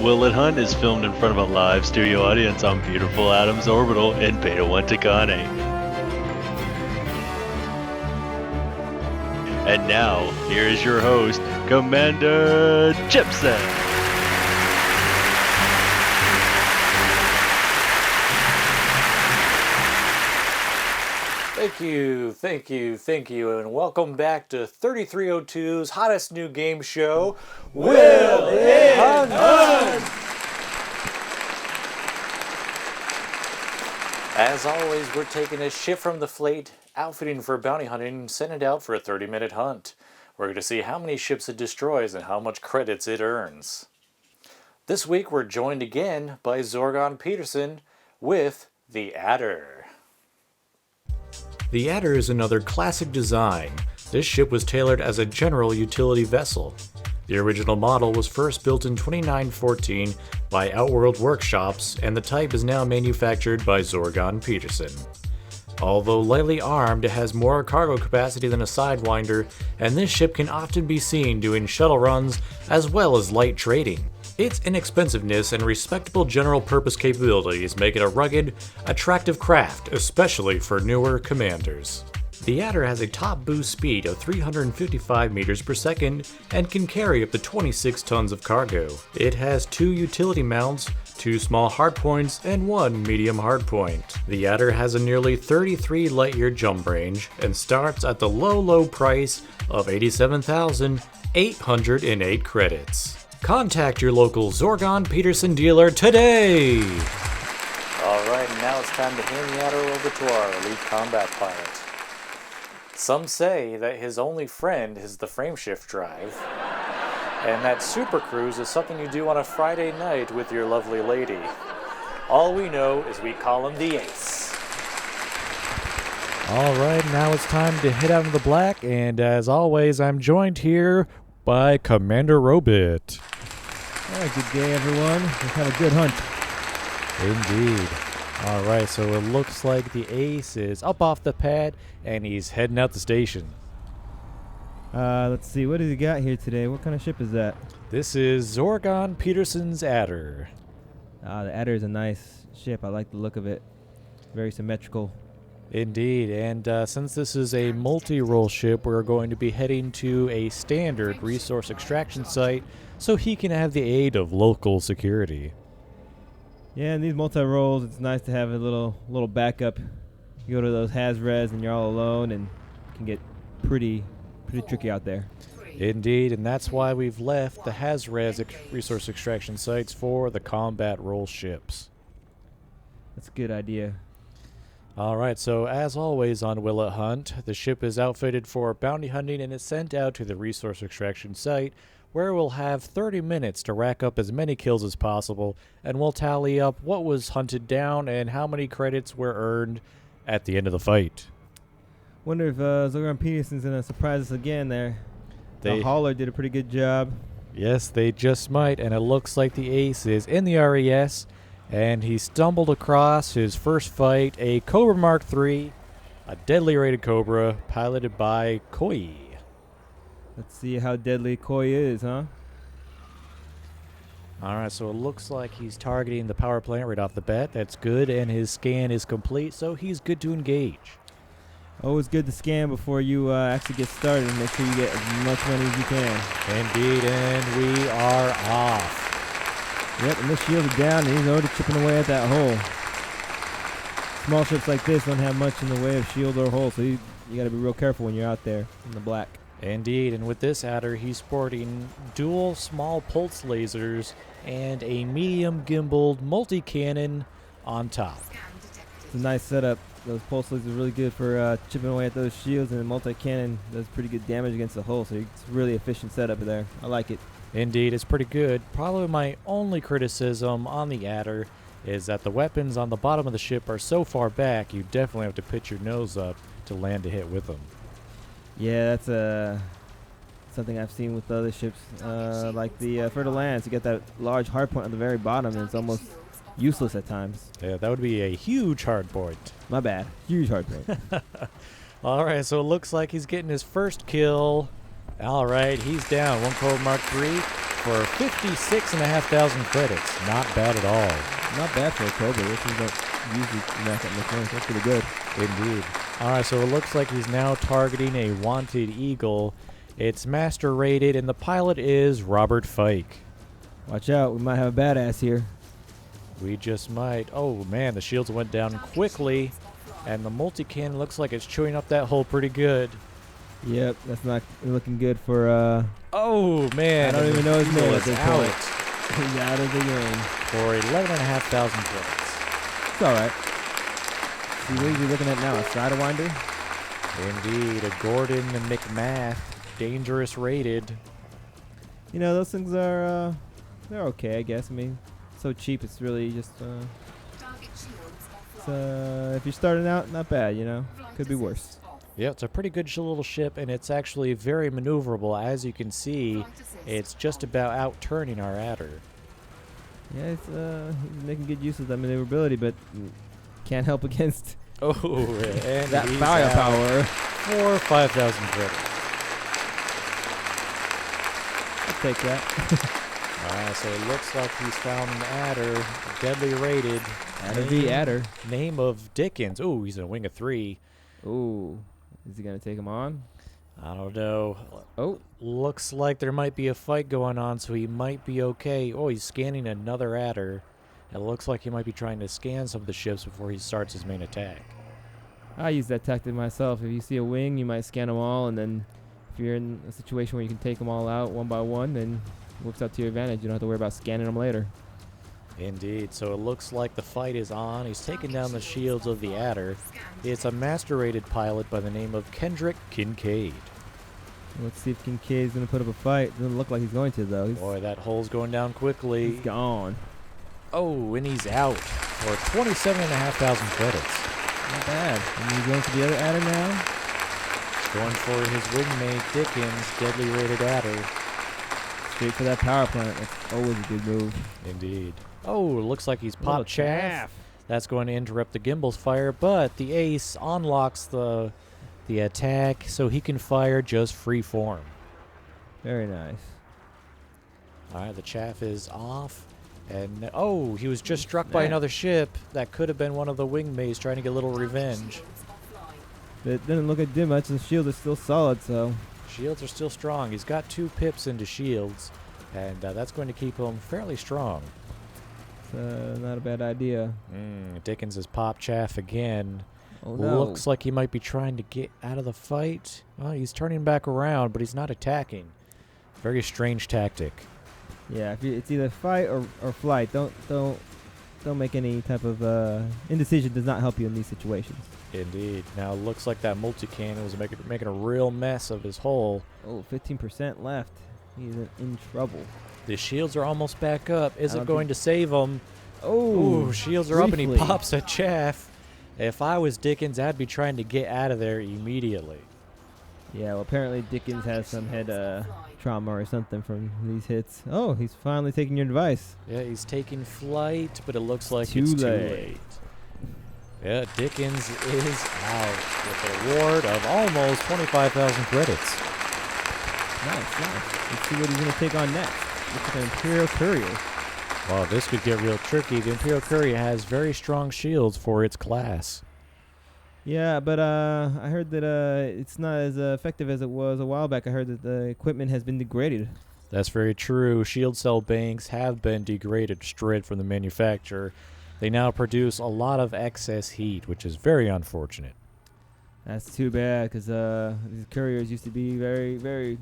Willet Hunt is filmed in front of a live studio audience on beautiful Adams Orbital in Beta 1 Takane. And now, here is your host, Commander Chipson. Thank you, and welcome back to 3302's hottest new game show, Will It Hunt! As always, we're taking a ship from the fleet, outfitting for bounty hunting, and sending it out for a 30-minute hunt. We're going to see how many ships it destroys and how much credits it earns. This week, we're joined again by Zorgon Peterson with the Adder. The Adder is another classic design. This ship was tailored as a general utility vessel. The original model was first built in 2914 by Outworld Workshops, and the type is now manufactured by Zorgon Peterson. Although lightly armed, it has more cargo capacity than a Sidewinder, and this ship can often be seen doing shuttle runs as well as light trading. Its inexpensiveness and respectable general-purpose capabilities make it a rugged, attractive craft, especially for newer commanders. The Adder has a top boost speed of 355 meters per second and can carry up to 26 tons of cargo. It has 2 utility mounts, 2 small hardpoints, and 1 medium hardpoint. The Adder has a nearly 33 light-year jump range and starts at the low price of 87,808 credits. Contact your local Zorgon Peterson dealer today! Alright, now it's time to hand the Adder over to our elite combat pilot. Some say that his only friend is the frameshift drive, and that Super Cruise is something you do on a Friday night with your lovely lady. All we know is we call him the Ace. Alright, now it's time to head out into the black, and as always, I'm joined here by Commander Robit. Alright, good day everyone. We've had a good hunt. Indeed. Alright, so it looks like the Ace is up off the pad and he's heading out the station. Let's see, what has he got here today? What kind of ship is that? This is Zorgon Peterson's Adder. The Adder is a nice ship. I like the look of it. Very symmetrical. Indeed, and since this is a multi-role ship, we're going to be heading to a standard resource extraction site so he can have the aid of local security. Yeah, in these multi-roles, it's nice to have a little backup. You go to those Haz-Res and you're all alone, and it can get pretty tricky out there. Indeed, and that's why we've left the Haz-Res resource extraction sites for the combat role ships. That's a good idea. Alright, so as always on Willet Hunt, the ship is outfitted for bounty hunting and is sent out to the resource extraction site, where we'll have 30 minutes to rack up as many kills as possible, and we'll tally up what was hunted down and how many credits were earned at the end of the fight. Wonder if Zorgon Peterson's going to surprise us again there. The hauler did a pretty good job. Yes, they just might, and it looks like the Ace is in the RES, and he stumbled across his first fight, a Cobra Mark III, a deadly rated Cobra, piloted by Koi. Let's see how deadly Koi is, huh? Alright, so it looks like he's targeting the power plant right off the bat. That's good, and his scan is complete, so he's good to engage. Always good to scan before you actually get started and make sure you get as much money as you can. Indeed, and we are off. Yep, and this shield is down, and he's already chipping away at that hole. Small ships like this don't have much in the way of shield or hole, so you got to be real careful when you're out there in the black. Indeed, and with this Adder, he's sporting dual small pulse lasers and a medium gimbaled multi-cannon on top. It's a nice setup. Those pulse lasers are really good for chipping away at those shields, and the multi-cannon does pretty good damage against the hull, so it's a really efficient setup there. I like it. Indeed, it's pretty good. Probably my only criticism on the Adder is that the weapons on the bottom of the ship are so far back, you definitely have to pitch your nose up to land a hit with them. Yeah, that's something I've seen with other ships, like the Fertile Lands. You get that large hardpoint on the very bottom, and it's almost useless at times. Yeah, that would be a huge hard point. My bad. Huge hardpoint. All right, so it looks like he's getting his first kill. All right, he's down. One Cobra Mark III. for 56,500 credits. Not bad at all. Not bad for a Cobra. This is not usually rack that much money. That's pretty good. Indeed. All right, so it looks like he's now targeting a wanted eagle. It's master rated, and the pilot is Robert Fike. Watch out. We might have a badass here. We just might. Oh, man, the shields went down quickly, and the multi-cannon looks like it's chewing up that hole pretty good. Yep, that's not looking good for, Oh, man. I don't even know his name at It's this out point. He's out of the game. for 11,500 credits. It's all right. See, what is he looking at now? A Sidewinder? Indeed, a Gordon McMath, dangerous rated. You know, those things are, they're okay, I guess. I mean, so cheap, it's really just, if you're starting out, not bad, you know. Could be worse. Yeah, it's a pretty good little ship, and it's actually very maneuverable. As you can see, it's just about out-turning our Adder. Yeah, it's, he's making good use of that maneuverability, but can't help against Oh, and that he's firepower. out for 5,000 credits. I'll take that. Alright, so it looks like he's found an Adder, deadly rated. Adder v. Adder. Name of Dickens. Ooh, he's in a wing of 3. Ooh. Is he going to take him on? I don't know. Oh. Looks like there might be a fight going on, so he might be okay. Oh, he's scanning another Adder. It looks like he might be trying to scan some of the ships before he starts his main attack. I use that tactic myself. If you see a wing, you might scan them all, and then if you're in a situation where you can take them all out one by one, then it works out to your advantage. You don't have to worry about scanning them later. Indeed. So it looks like the fight is on. He's taking down the shields of the Adder. It's a master-rated pilot by the name of Kendrick Kincaid. Let's see if Kincaid's going to put up a fight. Doesn't look like he's going to, though. Boy, that hole's going down quickly. He's gone. Oh, and he's out for 27,500 credits. Not bad. And he's going for the other Adder now. He's going for his wingmate, Dickens, deadly rated Adder. Straight for that power plant. That's always a good move. Indeed. Oh, looks like he's Little popped chaff. That's going to interrupt the gimbal's fire, but the ace unlocks the attack so he can fire just free form. Very nice. All right, the chaff is off. And, oh, he was just struck by another ship. That could have been one of the wingmates trying to get a little revenge. It didn't look at dim much. The shield is still solid, so. Shields are still strong. He's got 2 pips into shields, and that's going to keep him fairly strong. It's not a bad idea. Dickens has popped chaff again. Oh, no. Looks like he might be trying to get out of the fight. Well, he's turning back around, but he's not attacking. Very strange tactic. Yeah, if it's either fight or flight. Don't make any type of indecision. Does not help you in these situations. Indeed. Now, it looks like that multi-cannon was making a real mess of his hull. Oh, 15% left. He's in trouble. The shields are almost back up. Is I it don't going to save him? Oh, Ooh, shields are up, and he briefly. pops a chaff. If I was Dickens, I'd be trying to get out of there immediately. Yeah, well, apparently Dickens has some head trauma or something from these hits. Oh, he's finally taking your advice. Yeah, he's taking flight, but it looks like Too it's late. too late. Yeah, Dickens is out with a reward of almost 25,000 credits. Nice. Let's see what he's going to take on next. Looks like an Imperial Courier. Wow, this could get real tricky. The Imperial Courier has very strong shields for its class. Yeah, but I heard that it's not as effective as it was a while back. I heard that the equipment has been degraded. That's very true. Shield cell banks have been degraded straight from the manufacturer. They now produce a lot of excess heat, which is very unfortunate. That's too bad, because these couriers used to be very, very,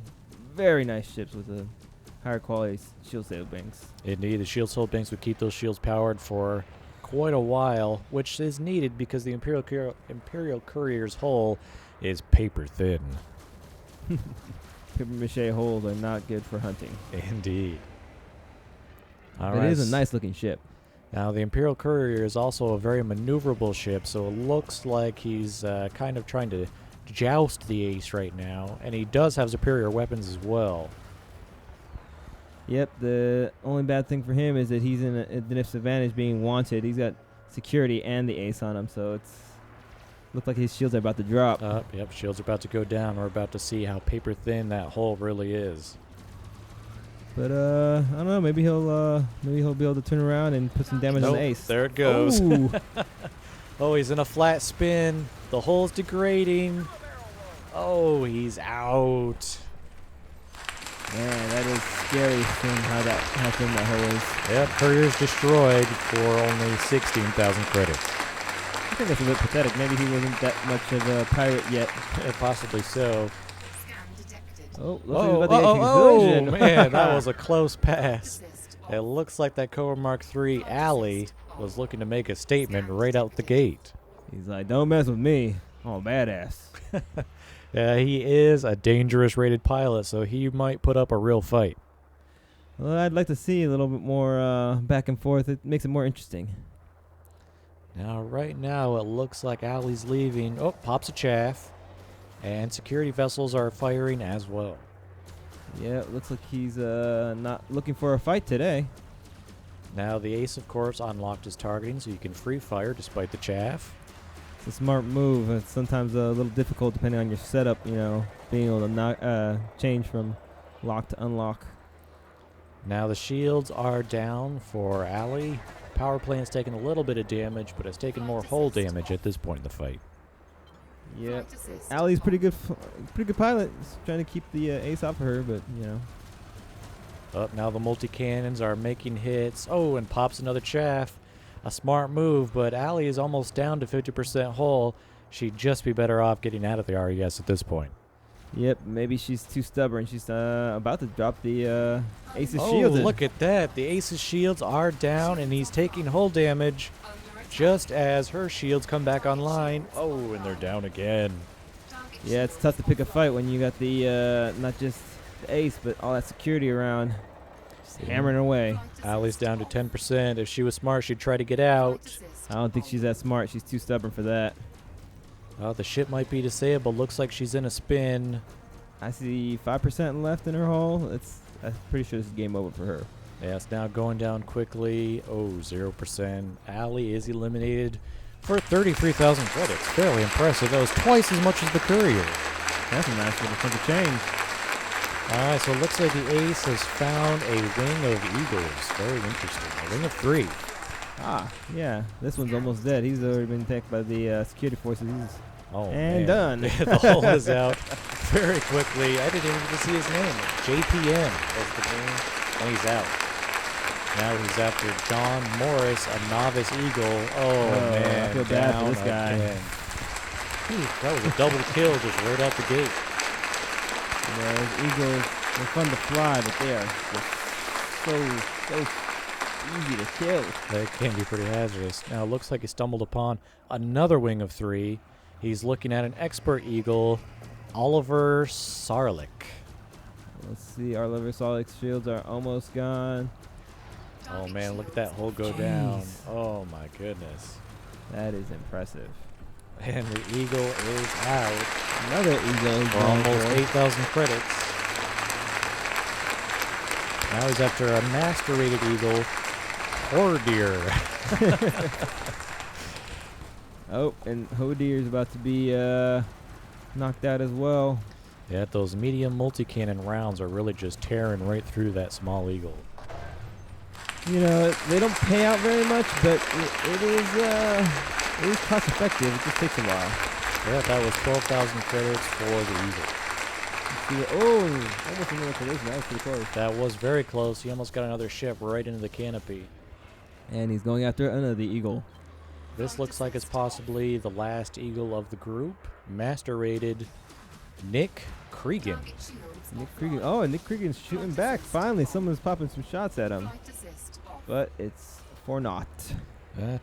very nice ships with a higher quality shield cell banks. Indeed, the shield cell banks would keep those shields powered for quite a while, which is needed because the Imperial Courier's hull is paper thin. Paper mache holes are not good for hunting. Indeed. All But right. it is a nice looking ship. Now, the Imperial Courier is also a very maneuverable ship, so it looks like he's kind of trying to joust the ace right now, and he does have superior weapons as well. Yep, the only bad thing for him is that he's in a disadvantage being wanted. He's got security and the ace on him, so it's look like his shields are about to drop. Yep, shields are about to go down. We're about to see how paper thin that hull really is. But I don't know. Maybe he'll be able to turn around and put some damage on the ace. There it goes. Ooh. Oh, he's in a flat spin. The hole's degrading. Oh, he's out. Man, that is scary seeing how thin that hole is. Yep, career's destroyed for only 16,000 credits. I think that's a bit pathetic. Maybe he wasn't that much of a pirate yet. Possibly so. Oh, looks like he's about to get explosion. Man, that was a close pass. It looks like that Cobra Mark III alley was looking to make a statement right out the gate. He's like, don't mess with me. Oh, badass. Yeah, he is a dangerous rated pilot, so he might put up a real fight. Well, I'd like to see a little bit more back and forth. It makes it more interesting. Now, right now, it looks like Alley's leaving. Oh, pops a chaff. And security vessels are firing as well. Yeah, it looks like he's not looking for a fight today. Now, the ace, of course, unlocked his targeting, so you can free fire despite the chaff. It's a smart move. It's sometimes a little difficult depending on your setup, you know, being able to change from lock to unlock. Now, the shields are down for Alley. Power plant's taking a little bit of damage, but it's taking more hull damage at this point in the fight. Yep. Allie's pretty good pilot. He's trying to keep the ace off of her, but, you know. Up now the multi-cannons are making hits. Oh, and pops another chaff. A smart move, but Allie is almost down to 50% hull. She'd just be better off getting out of the RES at this point. Yep, maybe she's too stubborn. She's about to drop the ace's Oh, shield. look at that. The ace's shields are down, and he's taking hull damage just as her shields come back online. Oh, and they're down again. Yeah, it's tough to pick a fight when you got the not just the ace, but all that security around. Just hammering away. Allie's down to 10%. If she was smart, she'd try to get out. I don't think she's that smart. She's too stubborn for that. Oh, the ship might be disabled. Looks like she's in a spin. I see 5% left in her hull. I'm pretty sure this is game over for her. Yeah, it's now going down quickly. Oh, 0%. Allie is eliminated for 33,000 credits. Fairly impressive. That was twice as much as the courier. That's a nice little chunk of change. All right, so it looks like the ace has found a wing of eagles. Very interesting. A wing of 3. Ah, yeah. This one's almost dead. He's already been attacked by the security forces. Oh, and man. done. The hull is out very quickly. I didn't even get to see his name. JPM was the name, and he's out. Now he's after John Morris, a novice eagle. Oh, man. I feel bad for down this guy. again. That was a double kill just right out the gate. Yeah, those eagles, they're fun to fly, but they are just so easy to kill. That can be pretty hazardous. Now, it looks like he stumbled upon another wing of 3. He's looking at an expert eagle, Oliver Sarlik. Let's see, our Oliver Sarlik's shields are almost gone. Oh, man, look at that hole go down. Oh, my goodness. That is impressive. And the eagle is out Another eagle. for almost 8,000 credits. Now he's after a master-rated eagle, Hordeer. Oh, and Hodier's about to be knocked out as well. Yeah, those medium multi-cannon rounds are really just tearing right through that small eagle. You know, they don't pay out very much, but it is cost effective. It just takes a while. Yeah, that was 12,000 credits for the eagle. Almost another collision. That was pretty close. That was very close. He almost got another ship right into the canopy. And he's going after another eagle. This looks like it's possibly the last eagle of the group. Master-rated Nick Cregan. Nick Cregan. Oh, and Nick Cregan's shooting back. Finally, someone's popping some shots at him. But it's for naught.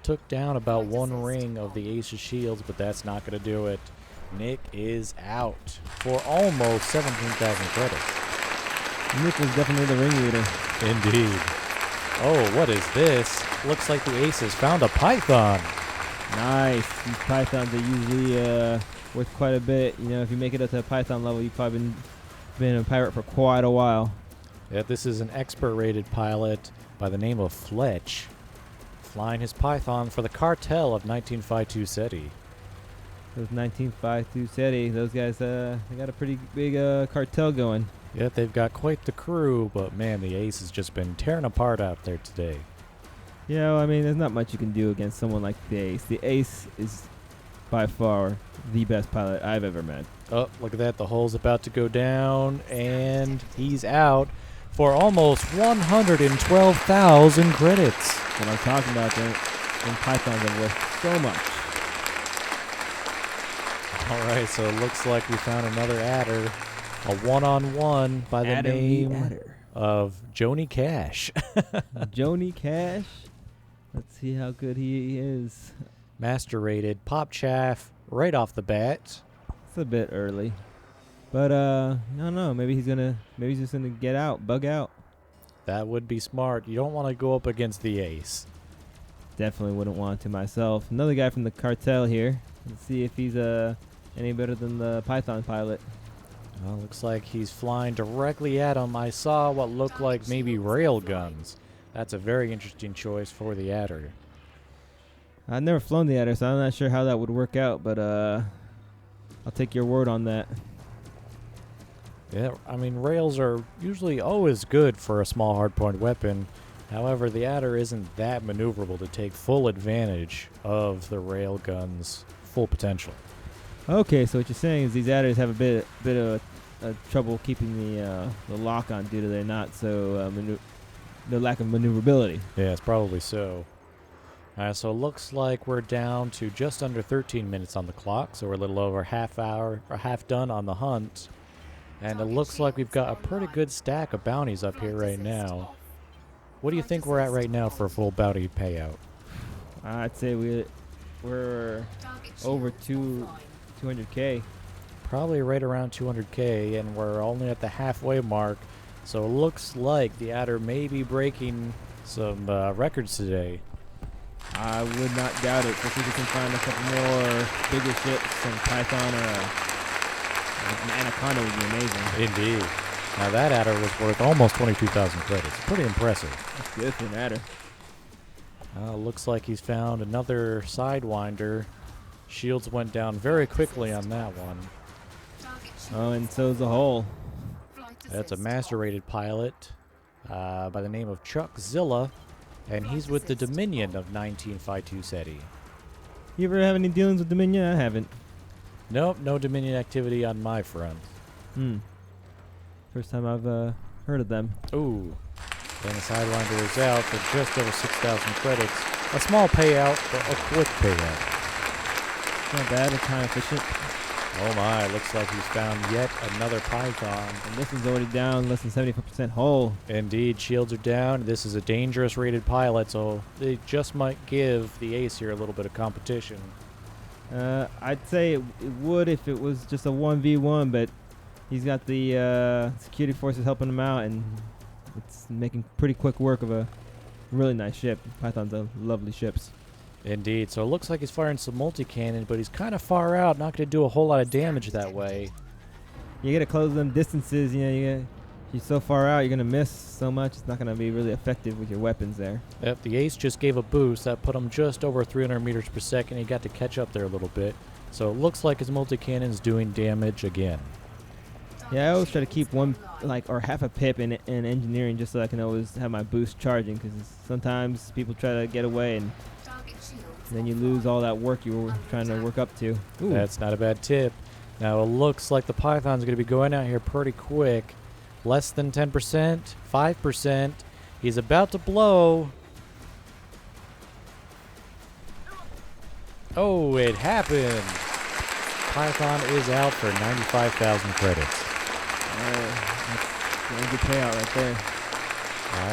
Took down about 1 ring of the Ace's shields, but that's not going to do it. Nick is out for almost 17,000 credits. Nick was definitely the ringleader. Indeed. Oh, what is this? Looks like the Ace has found a python. Nice. These pythons are usually worth quite a bit. You know, if you make it up to a python level, you've probably been a pirate for quite a while. Yeah, this is an expert-rated pilot by the name of Fletch, flying his python for the cartel of 1952 SETI. Those 1952 SETI, those guys, they got a pretty big cartel going. Yet they've got quite the crew, but man, the ace has just been tearing apart out there today. Yeah, well, I mean, there's not much you can do against someone like the ace. The ace is by far the best pilot I've ever met. Oh, look at that. The hull's about to go down, and he's out for almost 112,000 credits. What I'm talking about, then pythons are worth so much. All right, so it looks like we found another adder. A one-on-one by the Adam the name Adder. of Joni Cash. Joni Cash. Let's see how good he is. Master rated, pop chaff right off the bat. It's a bit early, but I don't know. Maybe he's just gonna get out, bug out. That would be smart. You don't want to go up against the ace. Definitely wouldn't want to myself. Another guy from the cartel here. Let's see if he's any better than the Python pilot. Well, looks like he's flying directly at him. I saw what looked like maybe rail guns. That's a very interesting choice for the adder. I've never flown the Adder, so I'm not sure how that would work out, but I'll take your word on that. Yeah, I mean, rails are usually always good for a small hardpoint weapon. However, the adder isn't that maneuverable to take full advantage of the rail gun's full potential. Okay, so what you're saying is these Adders have a bit of trouble keeping the lock on due to their their lack of maneuverability. Yeah, it's probably so. So it looks like we're down to just under 13 minutes on the clock, so we're a little over half done on the hunt. And it looks like we've got a pretty good stack of bounties up here right now. What do you think we're at right now for a full bounty payout? I'd say we're over 200K. Probably right around 200K, and we're only at the halfway mark. So it looks like the adder may be breaking some records today. I would not doubt it, especially if we can find a couple more bigger ships, some Python or an Anaconda would be amazing. Indeed. Now that adder was worth almost 22,000 credits. Pretty impressive. That's good for an adder. Looks like he's found another Sidewinder. Shields went down very quickly on that one. Oh, and so's the hull. That's a master-rated pilot by the name of Chuck Zilla, and he's with the Dominion of 1952 SETI. You ever have any dealings with Dominion? I haven't. Nope, no Dominion activity on my front. First time I've heard of them. Ooh. Then the Sidewinder is out for just over 6,000 credits. A small payout, but a quick payout. Not bad, it's time efficient. Oh my, looks like he's found yet another Python. And this one's already down, less than 75% hull. Indeed, shields are down. This is a dangerous rated pilot, so they just might give the ace here a little bit of competition. I'd say it would if it was just a 1v1, but he's got the security forces helping him out, and it's making pretty quick work of a really nice ship. Pythons are lovely ships. Indeed, so it looks like he's firing some multi-cannon, but he's kind of far out, not going to do a whole lot of damage that way. You got to close them distances, you're so far out, you're going to miss so much, it's not going to be really effective with your weapons there. Yep, the ace just gave a boost that put him just over 300 meters per second. He got to catch up there a little bit, so it looks like his multi-cannon's doing damage again. Yeah, I always try to keep one, or half a pip in engineering just so I can always have my boost charging, because sometimes people try to get away and then you lose all that work you were trying to work up to. Ooh. That's not a bad tip. Now it looks like the Python's going to be going out here pretty quick. Less than 10%, 5%. He's about to blow. Oh, it happened. Python is out for 95,000 credits. That's a good payout right there.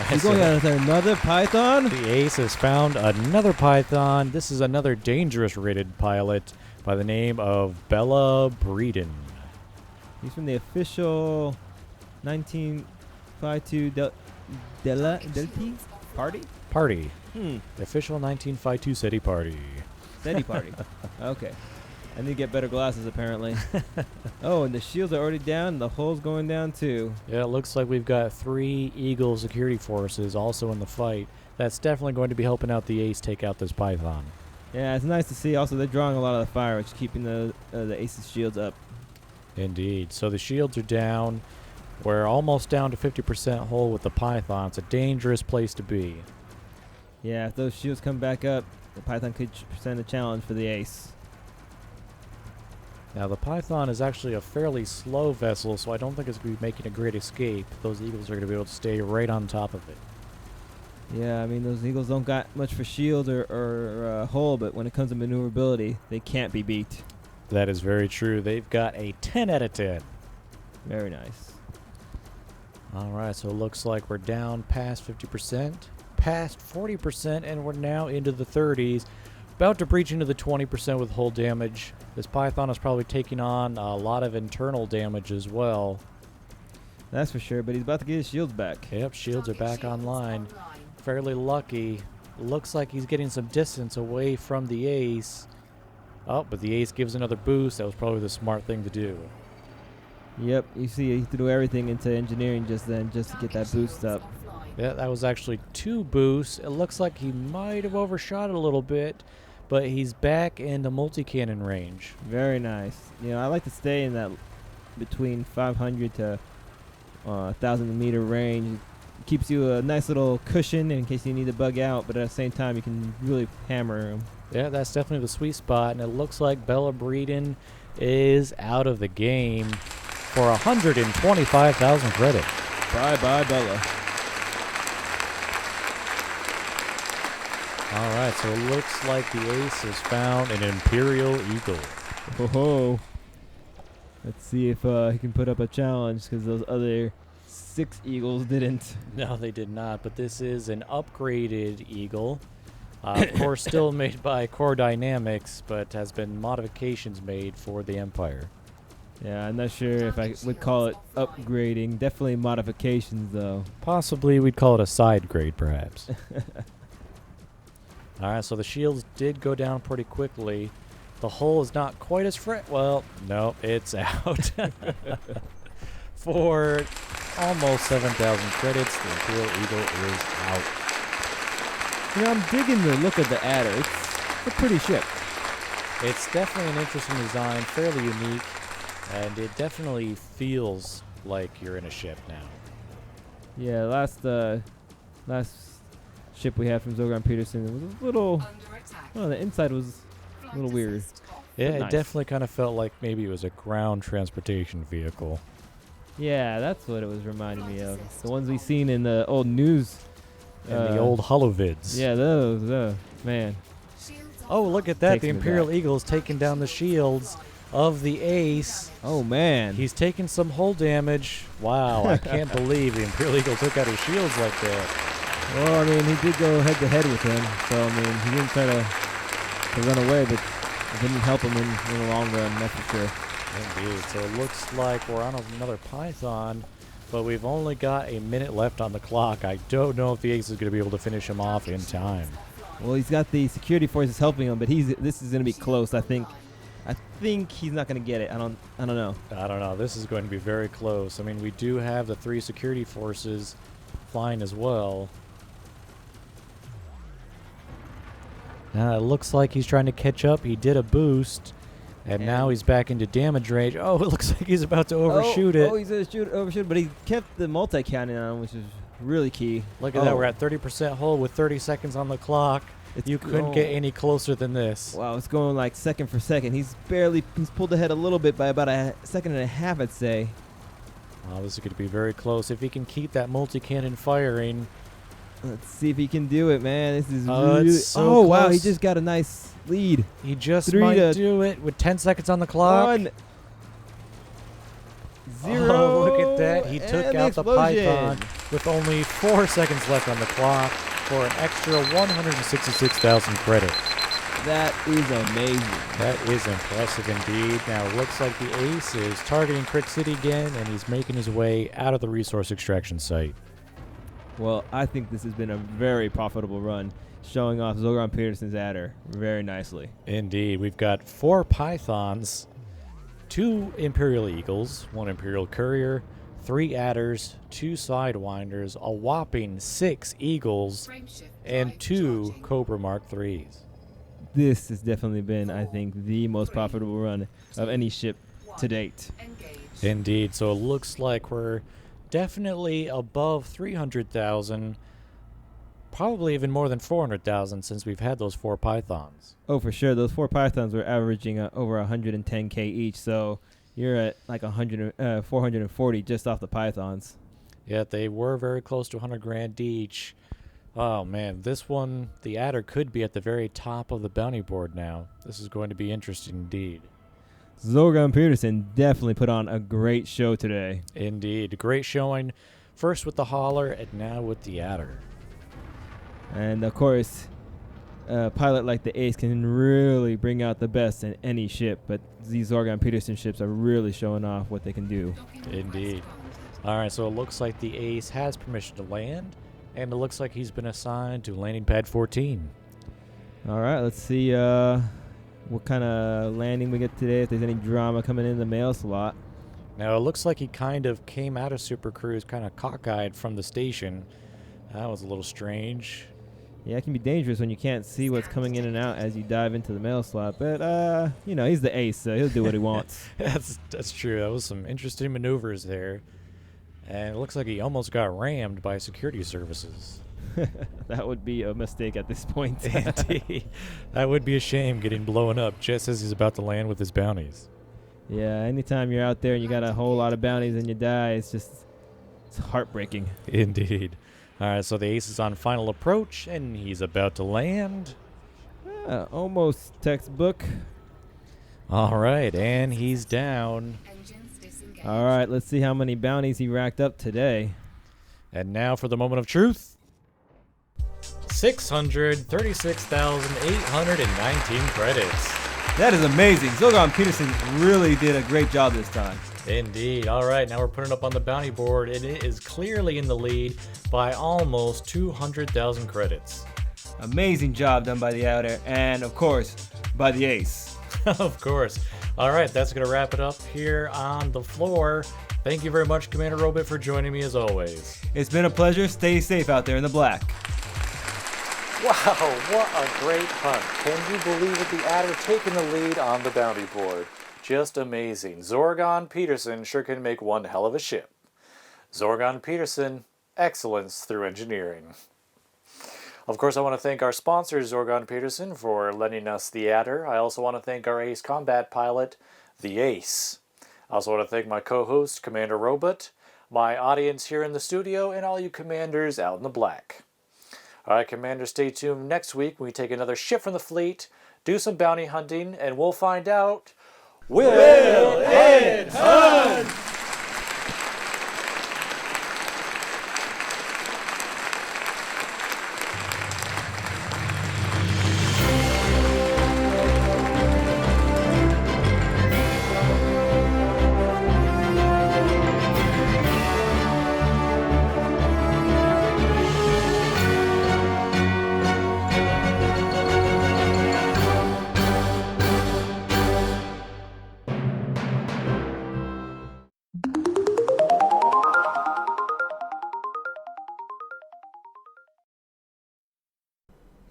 He's going after another Python? The ace has found another Python. This is another dangerous rated pilot by the name of Bella Breeden. He's from the official 1952 Delty Party? Party. The official 1952 SETI Party. SETI Party. Okay. I need to get better glasses, apparently. Oh, and the shields are already down. The hull's going down, too. Yeah, it looks like we've got 3 Eagle security forces also in the fight. That's definitely going to be helping out the ace take out this Python. Yeah, it's nice to see. Also, they're drawing a lot of the fire, which is keeping the ace's shields up. Indeed. So the shields are down. We're almost down to 50% hull with the Python. It's a dangerous place to be. Yeah, if those shields come back up, the Python could present a challenge for the ace. Now, the Python is actually a fairly slow vessel, so I don't think it's going to be making a great escape. Those Eagles are going to be able to stay right on top of it. Yeah, I mean, those Eagles don't got much for shield or hull, but when it comes to maneuverability, they can't be beat. That is very true. They've got a 10 out of 10. Very nice. All right, so it looks like we're down past 50%, past 40%, and we're now into the 30s. About to breach into the 20% with hull damage. This Python is probably taking on a lot of internal damage as well. That's for sure, but he's about to get his shields back. Yep, shields are back online. Fairly lucky. Looks like he's getting some distance away from the ace. Oh, but the ace gives another boost. That was probably the smart thing to do. Yep, you see he threw everything into engineering just then just to get that boost up. Yeah, that was actually 2 boosts. It looks like he might have overshot it a little bit, but he's back in the multi-cannon range. Very nice. You know, I like to stay in that between 500 to 1,000 meter range. It keeps you a nice little cushion in case you need to bug out, but at the same time you can really hammer him. Yeah, that's definitely the sweet spot, and it looks like Bella Breeden is out of the game for 125,000 credit. Bye-bye, Bella. All right, so it looks like the ace has found an Imperial Eagle. Ho-ho. Let's see if he can put up a challenge, because those other 6 Eagles didn't. No, they did not, but this is an upgraded Eagle. Of course, still made by Core Dynamics, but has been modifications made for the Empire. Yeah, I'm not sure if I would call it upgrading. Definitely modifications, though. Possibly we'd call it a side grade, perhaps. All right, so the shields did go down pretty quickly. The hull is not quite as well, no, it's out. For almost 7,000 credits, the Imperial Eagle is out. You know, I'm digging the look of the adder. It's a pretty ship. It's definitely an interesting design, fairly unique, and it definitely feels like you're in a ship now. Yeah, last ship we had from Zogran Peterson was a little. Oh, the inside was a little weird. Yeah, But it nice. definitely kind of felt like maybe it was a ground transportation vehicle. Yeah, that's what it was reminding me of. The ones we seen in the old news. And the old holovids. Yeah, those. Man. Oh, look at that. Takes The me Imperial back. Eagle's taking down the shields of the ace. Oh, man. He's taking some hull damage. Wow, I can't believe the Imperial Eagle took out his shields like that. Well, I mean, he did go head-to-head with him. So, I mean, he didn't try to run away, but it didn't help him in the long run, that's for sure. Indeed. So it looks like we're on another Python, but we've only got a minute left on the clock. I don't know if the ace is going to be able to finish him off in time. Well, he's got the security forces helping him, but this is going to be close, I think. I think he's not going to get it. I don't know. I don't know. This is going to be very close. I mean, we do have the 3 security forces flying as well. Now it looks like he's trying to catch up. He did a boost, and now he's back into damage range. Oh, it looks like he's about to overshoot it. Oh, he's going to overshoot, but he kept the multi-cannon on, which is really key. Look at that. We're at 30% hull with 30 seconds on the clock. You couldn't get any closer than this. Wow, it's going like second for second. He's pulled ahead a little bit by about a second and a half, I'd say. Wow, this is going to be very close. If he can keep that multi-cannon firing. Let's see if he can do it, man. This is Oh, really... it's so wow, he close. just got a nice lead. He just 3 might to do it with 10 seconds on the clock. 1, 0. Oh, look at that. He took and out the explosion. Python with only 4 seconds left on the clock for an extra 166,000 credit. That is amazing. That is impressive indeed. Now, it looks like the ace is targeting Crick City again, and he's making his way out of the resource extraction site. Well, I think this has been a very profitable run, showing off Zogran Peterson's adder very nicely. Indeed. We've got 4 Pythons, 2 Imperial Eagles, 1 Imperial Courier, 3 Adders, 2 Sidewinders, a whopping 6 Eagles, and 2 Cobra Mark IIIs. This has definitely been, I think, the most profitable run of any ship to date. Indeed. So it looks like we're definitely above 300,000. Probably even more than 400,000 since we've had those 4 pythons. Oh, for sure. Those 4 pythons were averaging over 110K each, so you're at like 440 just off the pythons. Yeah, they were very close to 100 grand each. Oh man, this one, the adder could be at the very top of the bounty board now. This is going to be interesting indeed. Zorgon Peterson definitely put on a great show today. Indeed, great showing. First with the hauler and now with the adder. And of course, a pilot like the Ace can really bring out the best in any ship, but these Zorgon Peterson ships are really showing off what they can do. Indeed. Alright, so it looks like the Ace has permission to land, and it looks like he's been assigned to landing pad 14. Alright, let's see what kind of landing we get today, if there's any drama coming in the mail slot. Now, it looks like he kind of came out of Super Cruise kind of cockeyed from the station. That was a little strange. Yeah, it can be dangerous when you can't see what's coming in and out as you dive into the mail slot. But, you know, he's the Ace, so he'll do what he wants. That's true. That was some interesting maneuvers there. And it looks like he almost got rammed by security services. That would be a mistake at this point. Indeed. That would be a shame, getting blown up just as he's about to land with his bounties. Yeah, anytime you're out there and you got a whole lot of bounties and you die, it's heartbreaking. Indeed. All right, so the Ace is on final approach, and he's about to land. Almost textbook. All right, and he's down. All right, let's see how many bounties he racked up today. And now for the moment of truth. 636,819 credits. That is amazing. Zorgon Peterson really did a great job this time. Indeed. All right, now we're putting it up on the bounty board, and it is clearly in the lead by almost 200,000 credits. Amazing job done by the outer, and of course, by the Ace. Of course. All right, that's going to wrap it up here on the floor. Thank you very much, Commander Robot, for joining me as always. It's been a pleasure. Stay safe out there in the black. Wow, what a great hunt. Can you believe it? The adder taking the lead on the bounty board. Just amazing. Zorgon Peterson sure can make one hell of a ship. Zorgon Peterson, excellence through engineering. Of course, I want to thank our sponsor, Zorgon Peterson, for lending us the adder. I also want to thank our ace combat pilot, the Ace. I also want to thank my co-host, Commander Robot, my audience here in the studio, and all you commanders out in the black. All right, Commander, stay tuned next week when we take another ship from the fleet, do some bounty hunting, and we'll find out... Will it hunt?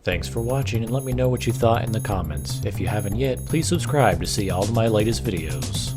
Thanks for watching, and let me know what you thought in the comments. If you haven't yet, please subscribe to see all of my latest videos.